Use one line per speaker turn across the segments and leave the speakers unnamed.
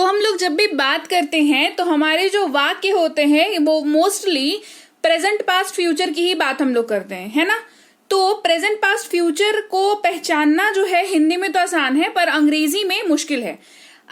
तो हम लोग जब भी बात करते हैं तो हमारे जो वाक्य होते हैं वो मोस्टली प्रेजेंट पास्ट फ्यूचर की ही बात हम लोग करते हैं, है ना। तो प्रेजेंट पास्ट फ्यूचर को पहचानना जो है हिंदी में तो आसान है पर अंग्रेजी में मुश्किल है।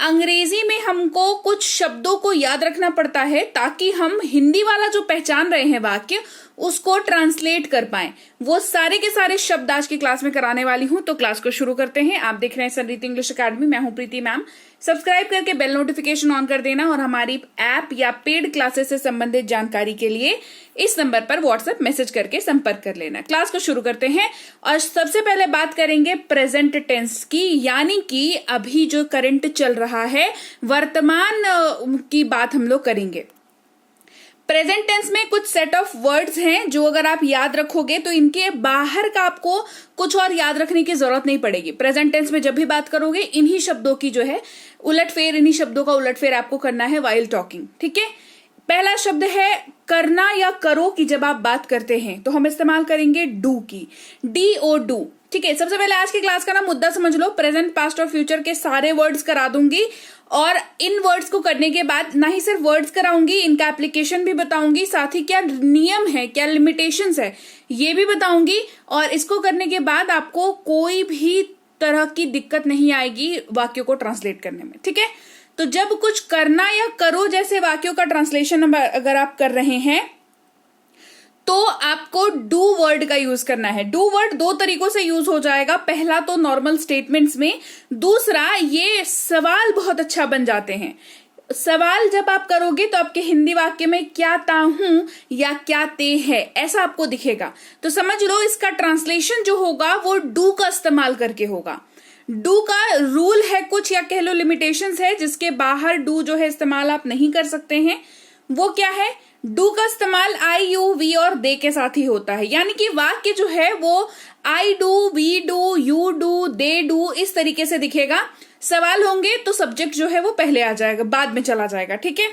अंग्रेजी में हमको कुछ शब्दों को याद रखना पड़ता है ताकि हम हिंदी वाला जो पहचान रहे हैं वाक्य उसको ट्रांसलेट कर पाएं। वो सारे के सारे शब्द आज की क्लास में कराने वाली हूं, तो क्लास को शुरू करते हैं। आप देख रहे हैं संरीति इंग्लिश अकेडमी, मैं हूं प्रीति मैम। सब्सक्राइब करके बेल नोटिफिकेशन ऑन कर देना और हमारी ऐप या पेड क्लासेस से संबंधित जानकारी के लिए इस नंबर पर व्हाट्सएप मैसेज करके संपर्क कर लेना। क्लास को शुरू करते हैं और सबसे पहले बात करेंगे प्रेजेंट टेंस की, यानी कि अभी जो करंट चल रहा है वर्तमान की बात हम लोग करेंगे। प्रेजेंट टेंस में कुछ सेट ऑफ वर्ड्स हैं जो अगर आप याद रखोगे तो इनके बाहर का आपको कुछ और याद रखने की जरूरत नहीं पड़ेगी। प्रेजेंट टेंस में जब भी बात करोगे इन्हीं शब्दों की जो है उलटफेर, इन्हीं शब्दों का उलटफेर आपको करना है वाइल टॉकिंग, ठीक है। पहला शब्द है करना या करो की जब आप बात करते हैं तो हम इस्तेमाल करेंगे डू की, DO डू, ठीक है। सबसे पहले आज की क्लास का ना मुद्दा समझ लो, प्रेजेंट पास्ट और फ्यूचर के सारे वर्ड्स करा दूंगी और इन वर्ड्स को करने के बाद ना ही सिर्फ वर्ड्स कराऊंगी, इनका एप्लीकेशन भी बताऊंगी, साथ ही क्या नियम है, क्या लिमिटेशंस है ये भी बताऊंगी। और इसको करने के बाद आपको कोई भी तरह की दिक्कत नहीं आएगी वाक्यों को ट्रांसलेट करने में, ठीक है। तो जब कुछ करना या करो जैसे वाक्यों का ट्रांसलेशन अगर आप कर रहे हैं तो आपको डू वर्ड का यूज करना है। डू वर्ड दो तरीकों से यूज हो जाएगा, पहला तो नॉर्मल स्टेटमेंट्स में, दूसरा ये सवाल बहुत अच्छा बन जाते हैं। सवाल जब आप करोगे तो आपके हिंदी वाक्य में क्या ता हूं या क्या ते है ऐसा आपको दिखेगा। तो समझ लो इसका ट्रांसलेशन जो होगा वो डू का इस्तेमाल करके होगा। डू का रूल है कुछ या कह लो लिमिटेशंस है जिसके बाहर डू जो है इस्तेमाल आप नहीं कर सकते हैं। वो क्या है, डू का इस्तेमाल आई, यू, वी और दे के साथ ही होता है, यानी कि वाक्य जो है वो I do, we do, you do, they do इस तरीके से दिखेगा। सवाल होंगे तो सब्जेक्ट जो है वो पहले आ जाएगा, बाद में चला जाएगा, ठीक है।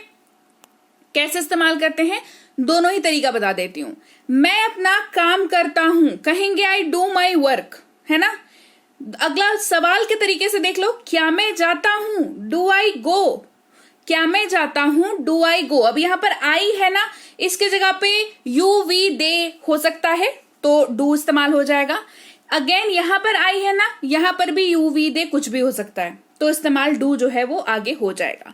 कैसे इस्तेमाल करते हैं दोनों ही तरीका बता देती हूं। मैं अपना काम करता हूं कहेंगे आई डू माई वर्क, है ना। अगला सवाल के तरीके से देख लो, क्या मैं जाता हूं, डू आई गो, क्या मैं जाता हूं, डू आई गो। अब यहां पर आई है ना, इसके जगह पे यू, वी, दे हो सकता है तो डू इस्तेमाल हो जाएगा। अगेन यहां पर आई है ना, यहां पर भी यू, वी, दे कुछ भी हो सकता है तो इस्तेमाल डू जो है वो आगे हो जाएगा।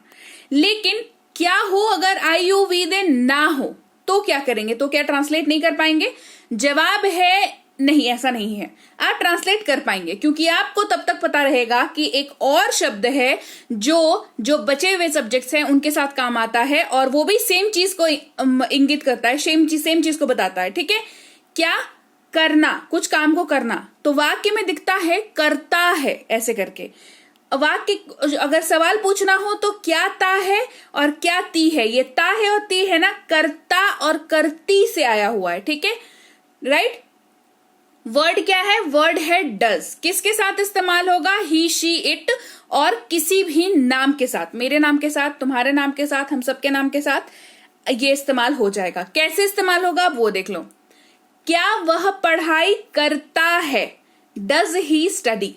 लेकिन क्या हो अगर आई, यू, वी, दे ना हो तो क्या करेंगे, तो क्या ट्रांसलेट नहीं कर पाएंगे? जवाब है नहीं, ऐसा नहीं है। आप ट्रांसलेट कर पाएंगे क्योंकि आपको तब तक पता रहेगा कि एक और शब्द है जो बचे हुए सब्जेक्ट्स हैं उनके साथ काम आता है और वो भी सेम चीज को इंगित करता है, सेम चीज को बताता है, ठीक है। क्या करना, कुछ काम को करना, तो वाक्य में दिखता है करता है ऐसे करके। वाक्य अगर सवाल पूछना हो तो क्या ता है और क्या ती है, ये ता है और ती है ना, करता और करती से आया हुआ है, ठीक है, राइट। वर्ड क्या है, वर्ड है डज, किसके साथ इस्तेमाल होगा, ही, शी, इट और किसी भी नाम के साथ, मेरे नाम के साथ, तुम्हारे नाम के साथ, हम सबके नाम के साथ ये इस्तेमाल हो जाएगा। कैसे इस्तेमाल होगा वो देख लो। क्या वह पढ़ाई करता है, डज ही स्टडी।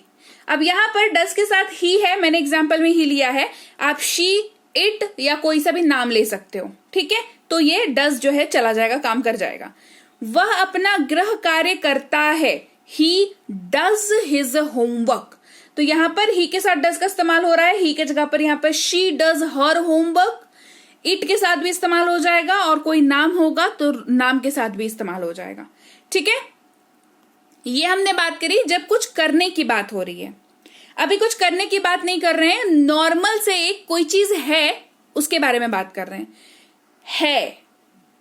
अब यहां पर डज के साथ ही है, मैंने एग्जाम्पल में ही लिया है, आप शी, इट या कोई सा भी नाम ले सकते हो, ठीक है। तो ये डज जो है चला जाएगा, काम कर जाएगा। वह अपना गृह कार्य करता है, ही डज हिज होमवर्क। तो यहां पर ही के साथ डज का इस्तेमाल हो रहा है, ही के जगह पर यहां पर she does her homework. It के साथ भी इस्तेमाल हो जाएगा और कोई नाम होगा तो नाम के साथ भी इस्तेमाल हो जाएगा, ठीक है। ये हमने बात करी जब कुछ करने की बात हो रही है। अभी कुछ करने की बात नहीं कर रहे हैं, नॉर्मल से एक कोई चीज है उसके बारे में बात कर रहे हैं।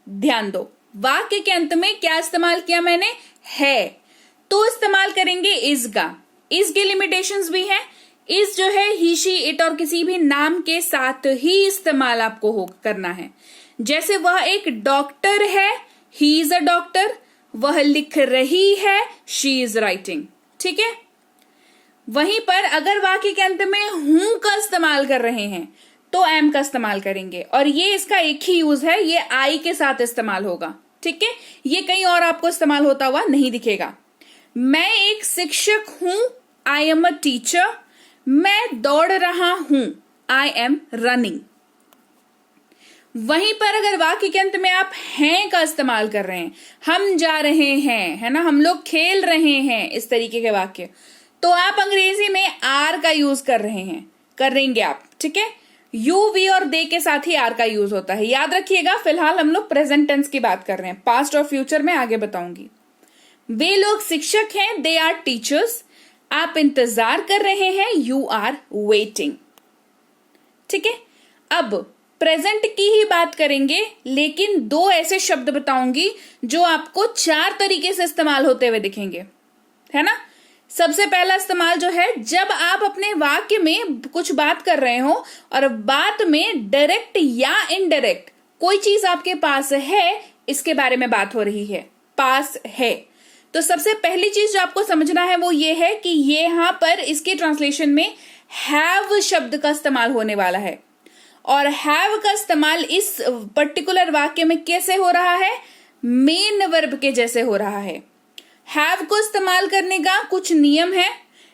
ध्यान दो, वाक्य के अंत में क्या इस्तेमाल किया मैंने, है, तो इस्तेमाल करेंगे इज का। इज के लिमिटेशंस भी हैं। इज जो है ही, शी, इट और किसी भी नाम के साथ ही इस्तेमाल आपको करना है। जैसे वह एक डॉक्टर है, ही इज अ डॉक्टर। वह लिख रही है, शी इज राइटिंग, ठीक है। वहीं पर अगर वाक्य के अंत में हूं का इस्तेमाल कर रहे हैं तो एम का इस्तेमाल करेंगे और ये इसका एक ही यूज है, ये आई के साथ इस्तेमाल होगा, ठीक है। ये कहीं और आपको इस्तेमाल होता हुआ नहीं दिखेगा। मैं एक शिक्षक हूं, आई एम अ टीचर। मैं दौड़ रहा हूं, आई एम रनिंग। वहीं पर अगर वाक्य के अंत में आप हैं का इस्तेमाल कर रहे हैं, हम जा रहे हैं, है ना, हम लोग खेल रहे हैं, इस तरीके के वाक्य, तो आप अंग्रेजी में आर का यूज करेंगे आप, ठीक है। यू, वी और दे के साथ ही आर का यूज होता है, याद रखिएगा। फिलहाल हम लोग प्रेजेंट टेंस की बात कर रहे हैं, पास्ट और फ्यूचर में आगे बताऊंगी। वे लोग शिक्षक हैं, दे आर टीचर्स। आप इंतजार कर रहे हैं, यू आर वेटिंग, ठीक है। अब प्रेजेंट की ही बात करेंगे, लेकिन दो ऐसे शब्द बताऊंगी जो आपको 4 तरीके से इस्तेमाल होते हुए दिखेंगे, है ना। सबसे पहला इस्तेमाल जो है, जब आप अपने वाक्य में कुछ बात कर रहे हो और बात में डायरेक्ट या इनडायरेक्ट कोई चीज आपके पास है, इसके बारे में बात हो रही है, पास है। तो सबसे पहली चीज जो आपको समझना है वो ये है कि ये यहां पर इसके ट्रांसलेशन में हैव शब्द का इस्तेमाल होने वाला है। और हैव का इस्तेमाल इस पर्टिकुलर वाक्य में कैसे हो रहा है, मेन वर्ब के जैसे हो रहा है। हैव को इस्तेमाल करने का कुछ नियम है,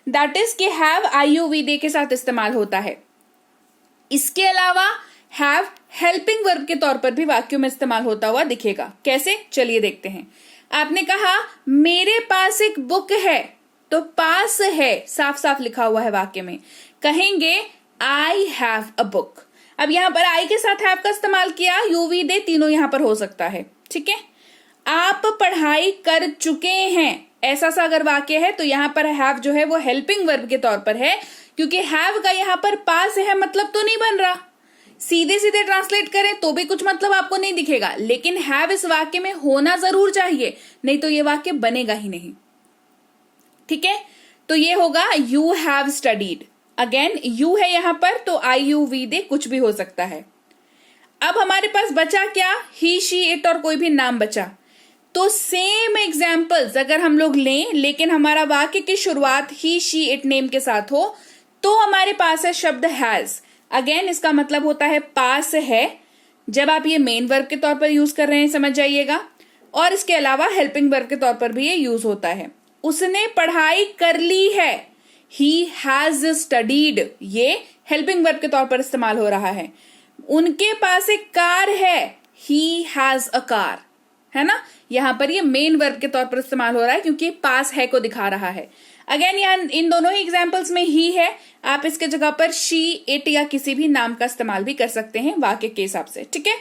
दैट इज कि हैव IUV के साथ इस्तेमाल होता है। इसके अलावा हैव हेल्पिंग वर्ब के तौर पर भी वाक्यों में इस्तेमाल होता हुआ दिखेगा। कैसे, चलिए देखते हैं। आपने कहा मेरे पास एक बुक है, तो पास है साफ साफ लिखा हुआ है वाक्य में, कहेंगे आई हैव अ बुक। अब यहां पर आई के साथ हैव का इस्तेमाल किया, यूवी दे तीनों यहां पर हो सकता है, ठीक है। आप पढ़ाई कर चुके हैं, ऐसा सा अगर वाक्य है तो यहां पर हैव जो है वो हेल्पिंग वर्ब के तौर पर है, क्योंकि हैव का यहां पर पास है, मतलब तो नहीं बन रहा। सीधे सीधे ट्रांसलेट करें तो भी कुछ मतलब आपको नहीं दिखेगा, लेकिन हैव इस वाक्य में होना जरूर चाहिए, नहीं तो ये वाक्य बनेगा ही नहीं, ठीक है। तो ये होगा you have studied. Again you है यहां पर, तो IUV दे कुछ भी हो सकता है। अब हमारे पास बचा क्या, ही, शी, इट और कोई भी नाम बचा। तो सेम एग्जाम्पल्स अगर हम लोग लें, लेकिन हमारा वाक्य की शुरुआत ही, शी, इट नेम के साथ हो, तो हमारे पास है शब्द हैज। अगेन इसका मतलब होता है पास है, जब आप ये मेन वर्ब के तौर पर यूज कर रहे हैं, समझ जाइएगा। और इसके अलावा हेल्पिंग वर्ब के तौर पर भी ये यूज होता है। उसने पढ़ाई कर ली है, ही हैज स्टडीड, ये हेल्पिंग वर्ब के तौर पर इस्तेमाल हो रहा है। उनके पास एक कार है, ही हैज अ कार, है ना। यहां पर ये मेन वर्ब के तौर पर इस्तेमाल हो रहा है, क्योंकि पास है को दिखा रहा है। अगेन यहाँ इन दोनों ही एग्जाम्पल्स में ही है, आप इसके जगह पर शी, इट या किसी भी नाम का इस्तेमाल भी कर सकते हैं वाक्य के हिसाब से, ठीक है।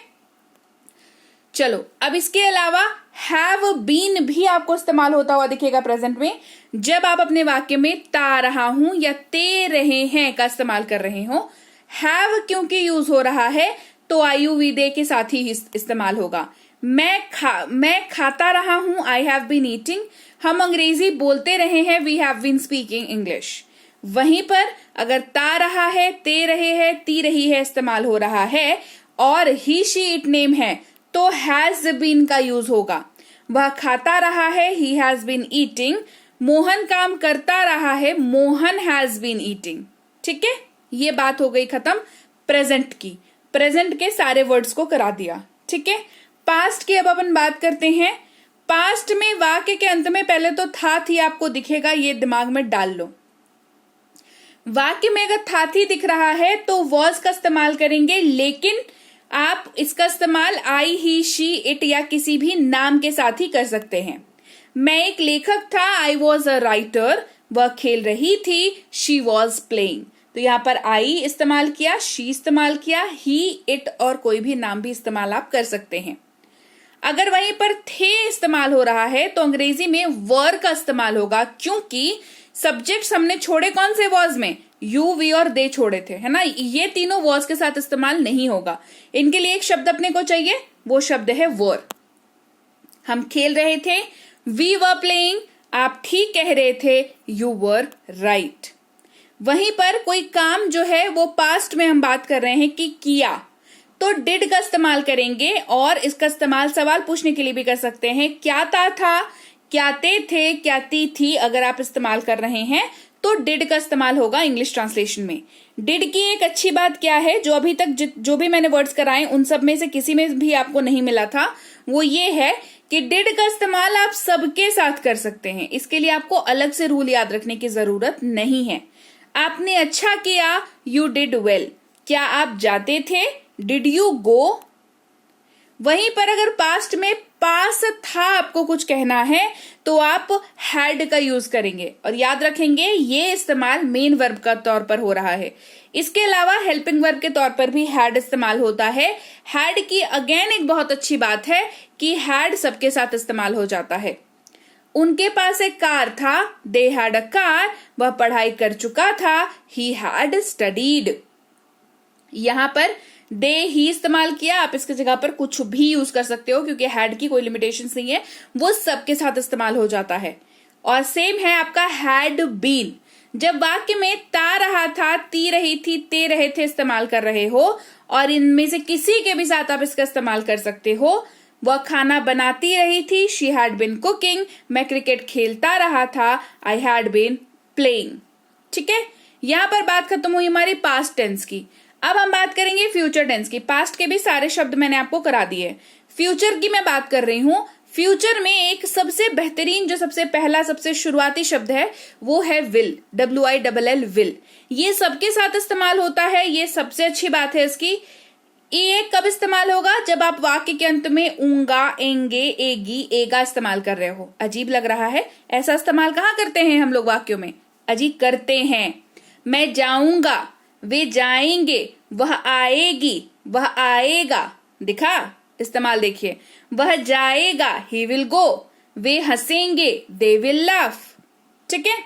चलो, अब इसके अलावा हैव बीन भी आपको इस्तेमाल होता हुआ दिखेगा प्रेजेंट में, जब आप अपने वाक्य में ता रहा हूं या ते रहे हैं का इस्तेमाल कर रहे हो। हैव क्योंकि यूज हो रहा है, तो IUV दे के साथ ही इस्तेमाल होगा। मैं खाता रहा हूं, आई हैव बीन ईटिंग। हम अंग्रेजी बोलते रहे हैं, we have been speaking English. वहीं पर अगर ता रहा है, ते रहे हैं, ती रही है इस्तेमाल हो रहा है, और ही, शी, इट नेम है, तो हैज बीन का यूज होगा। वह खाता रहा है, he has been eating. Mohan काम करता रहा है, मोहन हैज बीन ईटिंग, ठीक है। ये बात हो गई खत्म प्रेजेंट की, प्रेजेंट के सारे वर्ड्स को करा दिया, ठीक है। पास्ट की अब अपन बात करते हैं। पास्ट में वाक्य के अंत में पहले तो था थी आपको दिखेगा, ये दिमाग में डाल लो। वाक्य में अगर था थी दिख रहा है तो वॉज का इस्तेमाल करेंगे, लेकिन आप इसका इस्तेमाल आई, ही, शी, इट या किसी भी नाम के साथ ही कर सकते हैं। मैं एक लेखक था, आई वॉज अ राइटर। वह खेल रही थी, शी वॉज प्लेइंग। तो यहां पर आई इस्तेमाल किया, शी इस्तेमाल किया, ही, इट और कोई भी नाम भी इस्तेमाल आप कर सकते हैं। अगर वहीं पर थे इस्तेमाल हो रहा है तो अंग्रेजी में वर का इस्तेमाल होगा, क्योंकि सब्जेक्ट्स हमने छोड़े कौन से वॉज में, यू, वी और दे छोड़े थे, है ना। ये तीनों वॉज के साथ इस्तेमाल नहीं होगा। इनके लिए एक शब्द अपने को चाहिए, वो शब्द है वर। हम खेल रहे थे, वी वर प्लेइंग। आप ठीक कह रहे थे, यू वर राइट। वहीं पर कोई काम जो है वो पास्ट में हम बात कर रहे हैं कि किया, तो डिड का इस्तेमाल करेंगे, और इसका इस्तेमाल सवाल पूछने के लिए भी कर सकते हैं। क्या था, क्या थे, क्या थी। अगर आप इस्तेमाल कर रहे हैं तो डिड का इस्तेमाल होगा इंग्लिश ट्रांसलेशन में। डिड की एक अच्छी बात क्या है, जो अभी तक जो भी मैंने वर्ड्स कराए उन सब में से किसी में भी आपको नहीं मिला था, वो ये है कि डिड का इस्तेमाल आप सबके साथ कर सकते हैं। इसके लिए आपको अलग से रूल याद रखने की जरूरत नहीं है। आपने अच्छा किया, यू डिड वेल। क्या आप जाते थे, डिड यू गो। वहीं पर अगर पास्ट में पास था आपको कुछ कहना है तो आप हैड का यूज करेंगे, और याद रखेंगे ये इस्तेमाल मेन वर्ब का तौर पर हो रहा है। इसके अलावा हेल्पिंग वर्ब के तौर पर भी हैड इस्तेमाल होता है। हैड की अगेन एक बहुत अच्छी बात है कि हैड सबके साथ इस्तेमाल हो जाता है। उनके पास एक कार था, दे हैड अ कार, वह पढ़ाई कर चुका था, ही हैड स्टडीड। यहां पर दे ही इस्तेमाल किया, आप इसकी जगह पर कुछ भी यूज कर सकते हो क्योंकि हैड की कोई लिमिटेशंस नहीं है, वो सबके साथ इस्तेमाल हो जाता है। और सेम है आपका हैड बीन, जब वाक्य में ता रहा था, ती रही थी, ते रहे थे इस्तेमाल कर रहे हो, और इनमें से किसी के भी साथ आप इसका इस्तेमाल कर सकते हो। वह खाना बनाती रही थी, शी हैड बीन कुकिंग, मैं क्रिकेट खेलता रहा था, आई हैड बीन प्लेइंग। ठीक है, यहां पर बात खत्म हुई हमारी पास्ट टेंस की। अब हम बात करेंगे फ्यूचर टेंस की। पास्ट के भी सारे शब्द मैंने आपको करा दिए, फ्यूचर की मैं बात कर रही हूं। फ्यूचर में एक सबसे बेहतरीन, जो सबसे पहला सबसे शुरुआती शब्द है वो है विल, WILL, विल। ये सबके साथ इस्तेमाल होता है, ये सबसे अच्छी बात है इसकी। ये कब इस्तेमाल होगा, जब आप वाक्य के अंत में ऊंगा, एंगे, एगी, एगा इस्तेमाल कर रहे हो। अजीब लग रहा है, ऐसा इस्तेमाल कहाँ करते हैं हम लोग वाक्यों में, अजीब करते हैं। मैं जाऊंगा, वे जाएंगे, वह आएगी, वह आएगा, दिखा इस्तेमाल देखिए। वह जाएगा, ही विल गो, वे हंसेंगे, दे विल लाफ। ठीक है,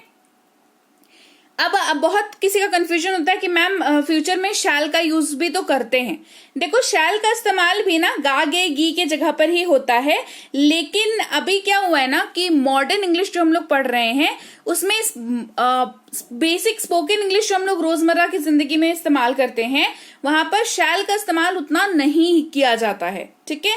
अब बहुत किसी का कंफ्यूजन होता है कि मैम फ्यूचर में शैल का यूज भी तो करते हैं। देखो, शैल का इस्तेमाल भी ना गा गे गी के जगह पर ही होता है, लेकिन अभी क्या हुआ है ना कि मॉडर्न इंग्लिश जो हम लोग पढ़ रहे हैं उसमें बेसिक स्पोकन इंग्लिश जो हम लोग रोजमर्रा की जिंदगी में इस्तेमाल करते हैं, वहां पर शैल का इस्तेमाल उतना नहीं किया जाता है। ठीक है,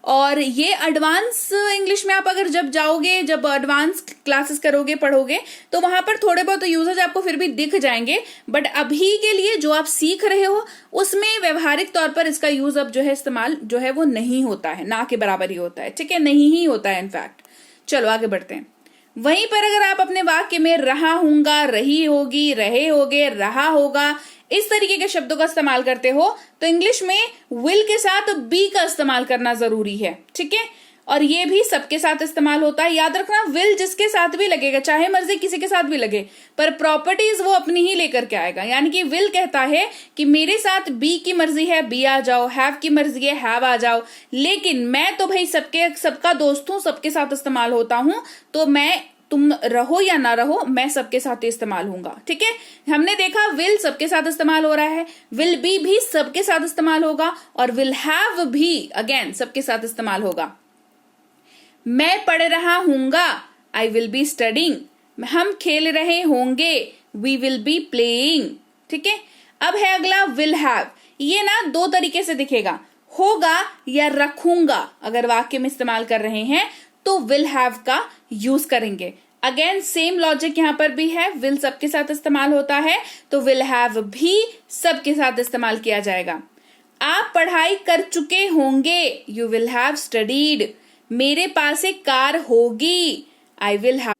और ये एडवांस इंग्लिश में आप अगर जब जाओगे, जब एडवांस क्लासेस करोगे, पढ़ोगे, तो वहां पर थोड़े बहुत यूजेज आपको फिर भी दिख जाएंगे, बट अभी के लिए जो आप सीख रहे हो उसमें व्यवहारिक तौर पर इसका यूज अब जो है इस्तेमाल जो है वो नहीं होता है, ना के बराबर ही होता है। ठीक है, नहीं ही होता है इनफैक्ट। चलो आगे बढ़ते हैं। वहीं पर अगर आप अपने वाक्य में रहा हूंगा, रही होगी, रहे होगे, रहा होगा, इस तरीके के शब्दों का इस्तेमाल करते हो तो इंग्लिश में विल के साथ बी का इस्तेमाल करना जरूरी है। ठीक है, और ये भी सबके साथ इस्तेमाल होता है। याद रखना, विल जिसके साथ भी लगेगा, चाहे मर्जी किसी के साथ भी लगे, पर प्रॉपर्टीज वो अपनी ही लेकर के आएगा। यानी कि विल कहता है कि मेरे साथ बी की मर्जी है, बी आ जाओ, हैव की मर्जी है, हैव आ जाओ, लेकिन मैं तो भाई सबका दोस्त हूं, सबके साथ इस्तेमाल होता हूं, तो मैं, तुम रहो या ना रहो, मैं सबके साथ इस्तेमाल होऊंगा। ठीक है, हमने देखा विल सबके साथ इस्तेमाल हो रहा है, विल बी भी सबके साथ इस्तेमाल होगा, और विल हैव भी अगेन सबके साथ इस्तेमाल होगा। मैं पढ़ रहा हूंगा, आई विल बी स्टडिंग, हम खेल रहे होंगे, वी विल बी प्लेइंग। ठीक है, अब है अगला विल हैव। ये ना दो तरीके से दिखेगा, होगा या रखूंगा। अगर वाक्य में इस्तेमाल कर रहे हैं तो विल हैव का यूज करेंगे। अगेन सेम लॉजिक यहां पर भी है, विल सबके साथ इस्तेमाल होता है तो विल हैव भी सबके साथ इस्तेमाल किया जाएगा। आप पढ़ाई कर चुके होंगे, यू विल हैव स्टडीड। मेरे पास एक कार होगी, आई विल हैव।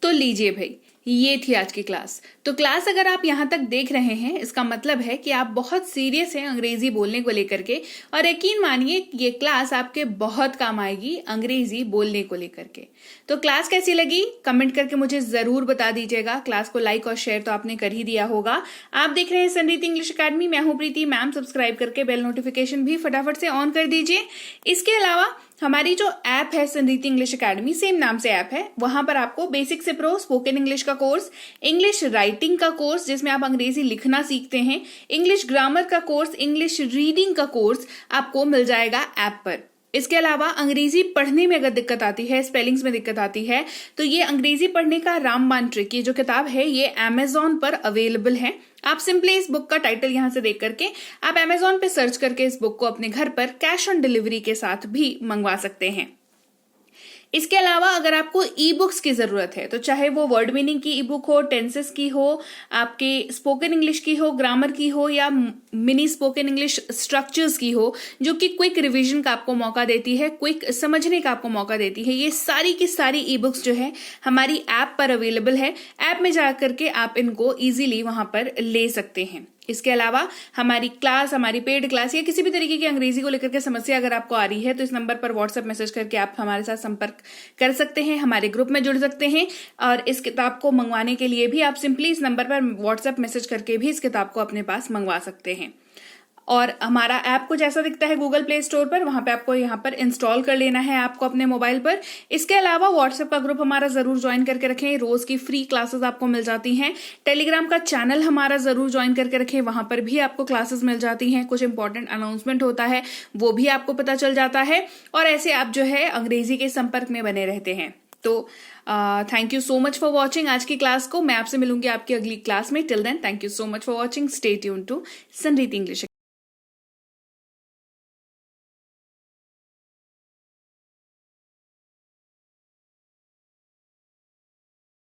तो लीजिए भाई, ये थी आज की क्लास। तो क्लास अगर आप यहाँ तक देख रहे हैं, इसका मतलब है कि आप बहुत सीरियस हैं अंग्रेजी बोलने को लेकर के, और यकीन मानिए ये क्लास आपके बहुत काम आएगी अंग्रेजी बोलने को लेकर के। तो क्लास कैसी लगी कमेंट करके मुझे जरूर बता दीजिएगा। क्लास को लाइक और शेयर तो आपने कर ही दिया होगा। आप देख रहे हैं संरीति इंग्लिश अकेडमी, मैं हूं प्रीति मैम। सब्सक्राइब करके बेल नोटिफिकेशन भी फटाफट से ऑन कर दीजिए। इसके अलावा हमारी जो ऐप है संरीति इंग्लिश अकेडमी, सेम नाम से ऐप है, वहां पर आपको बेसिक से प्रो स्पोकन इंग्लिश का कोर्स, इंग्लिश राइटिंग का कोर्स जिसमें आप अंग्रेजी लिखना सीखते हैं, इंग्लिश ग्रामर का कोर्स, इंग्लिश रीडिंग का कोर्स आपको मिल जाएगा ऐप पर। इसके अलावा अंग्रेजी पढ़ने में अगर दिक्कत आती है, स्पेलिंग्स में दिक्कत आती है, तो ये अंग्रेजी पढ़ने का रामबाण ट्रिक, ये जो किताब है ये अमेजॉन पर अवेलेबल है। आप सिंपली इस बुक का टाइटल यहां से देख करके आप अमेजॉन पे सर्च करके इस बुक को अपने घर पर कैश ऑन डिलीवरी के साथ भी मंगवा सकते हैं। इसके अलावा अगर आपको ई बुक्स की जरूरत है, तो चाहे वो वर्ड मीनिंग की ई बुक हो, टेंसेस की हो, आपके स्पोकन इंग्लिश की हो, ग्रामर की हो, या मिनी स्पोकन इंग्लिश स्ट्रक्चर्स की हो, जो कि क्विक रिवीजन का आपको मौका देती है, क्विक समझने का आपको मौका देती है, ये सारी की सारी ई बुक्स जो है हमारी ऐप पर अवेलेबल है। ऐप में जाकर के आप इनको इजीली वहां पर ले सकते हैं। इसके अलावा हमारी क्लास, हमारी पेड क्लास या किसी भी तरीके की अंग्रेजी को लेकर के समस्या अगर आपको आ रही है तो इस नंबर पर व्हाट्सएप मैसेज करके आप हमारे साथ संपर्क कर सकते हैं, हमारे ग्रुप में जुड़ सकते हैं। और इस किताब को मंगवाने के लिए भी आप सिंपली इस नंबर पर व्हाट्सएप मैसेज करके भी इस किताब को अपने पास मंगवा सकते हैं। और हमारा ऐप कुछ ऐसा दिखता है गूगल प्ले स्टोर पर, वहां पे आपको यहाँ पर इंस्टॉल कर लेना है आपको अपने मोबाइल पर। इसके अलावा व्हाट्सएप का ग्रुप हमारा जरूर ज्वाइन करके रखें, रोज की फ्री क्लासेस आपको मिल जाती हैं। टेलीग्राम का चैनल हमारा जरूर ज्वाइन करके रखें, वहां पर भी आपको क्लासेस मिल जाती हैं, कुछ इंपॉर्टेंट अनाउंसमेंट होता है वो भी आपको पता चल जाता है, और ऐसे आप जो है अंग्रेजी के संपर्क में बने रहते हैं। तो thank you so much for watching आज की क्लास को। मैं आपसे मिलूंगी आपकी अगली क्लास में। Till then thank you so much for watching. Stay tuned to Sanreet English.